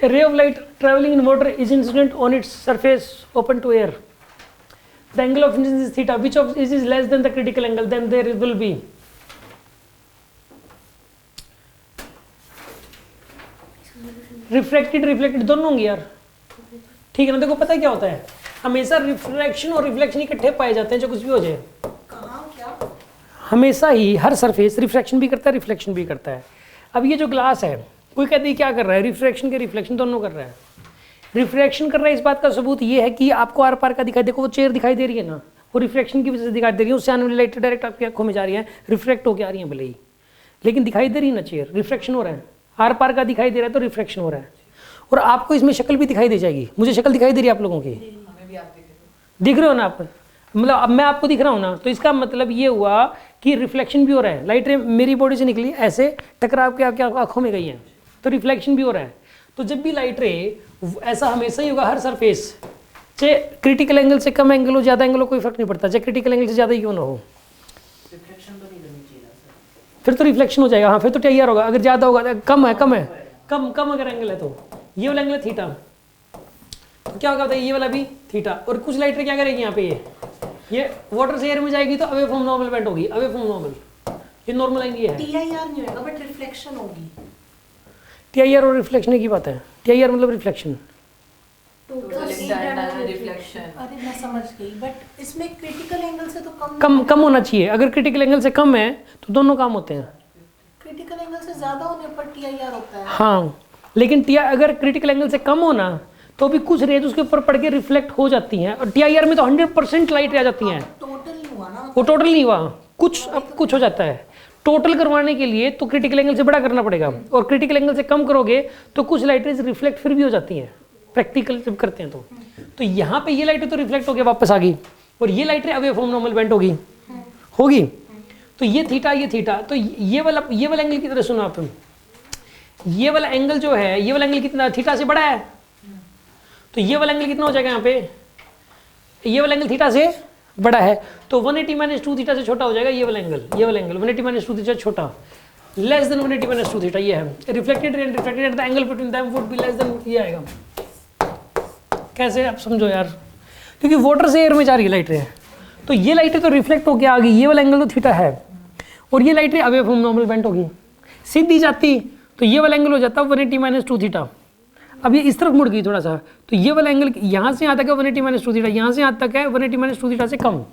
A ray of light traveling in water is incident on its surface open to air. The angle of incidence is theta. Which of is less than the critical angle? Then there will be reflected दोनों होंगे यार, ठीक है ना। देखो पता है क्या होता है, हमेशा रिफ्रैक्शन और रिफ्लेक्शन इकट्ठे पाए जाते हैं, जो कुछ भी हो जाए। क्या हमेशा ही हर सरफेस रिफ्रैक्शन भी करता है, रिफ्लेक्शन भी करता है। अब ये जो ग्लास है, कोई कहते हैं क्या कर रहा है, रिफ्रैक्शन के रिफ्लेक्शन दोनों कर रहा है। रिफ्रैक्शन कर रहा है, इस बात का सबूत ये है कि आपको आर पार का दिखाई, देखो वो चेयर दिखाई दे रही है ना, वो रिफ्लेक्शन की वजह से दिखाई दे रही है, उससे आने वाली लाइट डायरेक्ट आपकी आंखों में जा रही है, रिफ्लेक्ट होकर आ रही है भले ही, लेकिन दिखाई दे रही है ना चेयर, रिफ्लेक्शन हो रहा है। आर पार का दिखाई दे रहा है तो रिफ्लेक्शन हो रहा है। और आपको इसमें शक्ल भी दिखाई दे जाएगी, मुझे शक्ल दिखाई दे रही है आप लोगों की, दिख रहे हो ना आप, मतलब अब मैं आपको दिख रहा हूँ ना, तो इसका मतलब ये हुआ कि रिफ्लेक्शन भी हो रहा है। लाइट रे मेरी बॉडी से निकली, ऐसे टकराव के आपकी आंखों में गई हैं, तो रिफ्लेक्शन भी हो रहा है। तो जब भी लाइट रे, ऐसा हमेशा ही होगा हर सरफेस, चाहे क्रिटिकल एंगल से कम एंगल हो, ज़्यादा एंगल हो, कोई फर्क नहीं पड़ता, चाहे क्रिटिकल एंगल से ज़्यादा ही क्यों ना हो, फिर तो रिफ्लेक्शन हो जाएगा। हाँ फिर तो टीआईआर होगा, अगर ज़्यादा होगा, कम है कम अगर एंगल है तो ये वाला एंगल है थीटा, क्या होगा बताइए, ये वाला भी थीटा। और कुछ लाइट रे क्या करेगी यहाँ पे, ये वाटर से एयर में जाएगी तो अवे फ्रॉम नॉर्मल बेंड होगी, अवे फ्रॉम नॉर्मल, ये नॉर्मल लाइन ये है। टीआईआर नहीं होगा बट रिफ्लेक्शन होगी। टीआईआर और रिफ्लेक्शन की बात है, टीआईआर मतलब रिफ्लेक्शन, रिफ्लेक्शन। अरे मैं समझ गई, बट इसमें क्रिटिकल एंगल से तो कम होना चाहिए। अगर क्रिटिकल एंगल से कम है तो दोनों काम होते हैं, क्रिटिकल एंगल से ज्यादा होने पर टीआईआर होता है। हाँ लेकिन अगर क्रिटिकल एंगल से कम होना तो भी कुछ रेज उसके ऊपर पड़ के रिफ्लेक्ट हो जाती हैं, और टीआईआर में तो 100% लाइट आ जाती हैं। टोटल नहीं हुआ ना, वो टोटल नहीं हुआ, कुछ अब कुछ हो जाता है। टोटल करवाने के लिए तो क्रिटिकल एंगल से बड़ा करना पड़ेगा, और क्रिटिकल एंगल से कम करोगे तो कुछ लाइट रेज रिफ्लेक्ट फिर भी हो जाती हैं, प्रैक्टिकल जब करते हैं तो यहाँ पे ये लाइट तो रिफ्लेक्ट होकर वापस आ गई, और ये light away from normal bend होगी। तो ये थीटा, तो ये वाला एंगल की तरह सुनो आप, ये वाला एंगल जो है, ये वाला एंगल कितना थीटा से बड़ा है, तो ये वाला एंगल कितना हो जाएगा यहाँ पे, ये वाला एंगल थीटा से बड़ा है, तो 180 - 2 थीटा से छोटा हो जाएगा ये वाला एंगल 180 - 2 थीटा छोटा, लेस देन 180 - 2 थीटा ये है। Reflected at the angle between them would be less than, ये आएगा। कैसे आप समझो यार, क्योंकि वाटर से एयर में जा रही है लाइट रे, तो ये लाइट रे तो रिफ्लेक्ट होके आ गई, ये वाला एंगल तो थीटा है, और ये लाइट रे अवे फ्रॉम नॉर्मल बेंट होगी, सीधी जाती तो ये वाला एंगल हो जाता 180 - 2 थीटा। अब ये इस तरफ मुड़ गई थोड़ा सा, तो ये वाला एंगल यहाँ से यहाँ तक है 180 - 2 थीटा, यहाँ से यहाँ तक है 180 - 2 थीटा से कम।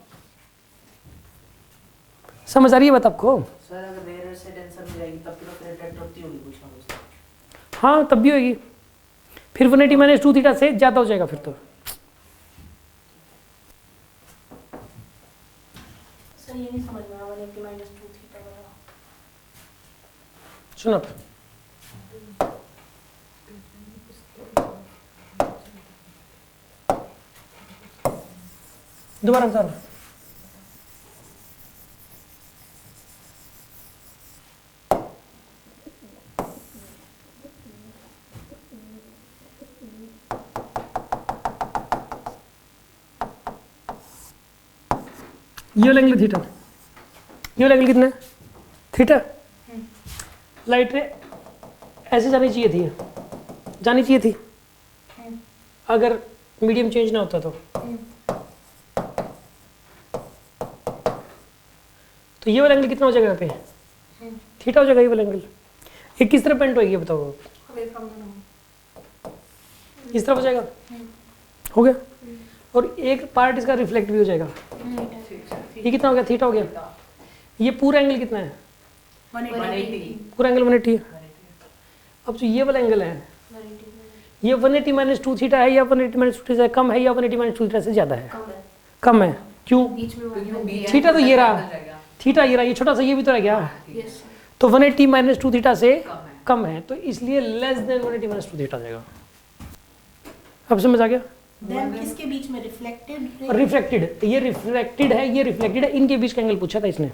समझ आ रही है बात आपको? सर अगर रेयर से डेंसर में जाएगी तब तो रिफ्लेक्ट होती होगी कुछ ना कुछ। हाँ तब भी होगी, फिर 180 - 2 थीटा से ज़्यादा हो जाएगा फिर तो। सर ये नहीं समझ में आया 180 - 2 थीटा वाला। सुनो दोबारा बता रहा हूँ। ये वाला एंगल थीटा, ये वाला एंगल कितना है थीटा। लाइट रे ऐसे जानी चाहिए थी, अगर मीडियम चेंज ना होता तो ये वाला एंगल कितना हो जाएगा यहाँ पे, थीटा हो जाएगा ये वाला एंगल। ये किस तरह बेंड होगी बताओ, इस तरफ हो जाएगा, हो गया, और एक पार्ट इसका रिफ्लेक्ट भी हो जाएगा। ये कितना हो गया, थीटा हो गया। ये पूरा एंगल कितना है, 180। पूरा एंगल 180 है। अब जो ये वाला एंगल है, ये 180 - 2 थीटा है या 180 - 2 थीटा से कम है या 180 - 2 थीटा से ज़्यादा है, कम है। क्यों, थीटा तो ये रहा, थीटा ये रहा, ये छोटा सा ये भी तो रह गया, तो 180 - 2 थीटा से कम है, तो इसलिए लेस देन 180 - 2 थीटा जाएगा। अब समझ आ गया? देन किसके बीच में, रिफ्लेक्टेड रिफ्लेक्टेड, ये रिफ्लेक्टेड है, ये रिफ्लेक्टेड है, इनके बीच का एंगल पूछा था इसने।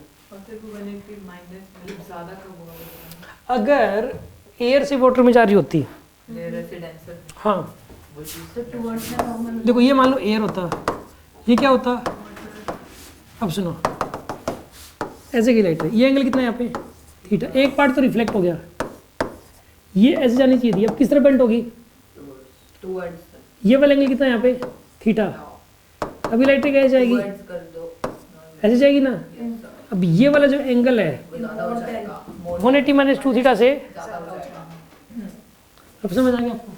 अगर एयर से वाटर में जा रही होती, हाँ देखो ये मान लो एयर होता, ये क्या होता, अब सुनो ऐसे की लाइट है, ये एंगल कितना है यहाँ पे थीटा, एक पार्ट तो रिफ्लेक्ट हो गया, ये ऐसे जानी चाहिए थी, अब किस तरह बेंट होगी टूवर्ड्स ये वाला एंगल कितना है यहाँ पे थीटा, अभी लाइट रे कैसे जाएगी, टूवर्ड्स कर दो, ऐसे जाएगी ना। अब ये वाला जो एंगल है वो ज़्यादा हो जाएगा, 180 माइनस 2 थीटा से, ज़्यादा हो जाएगा। अब समझ आ गया आपको।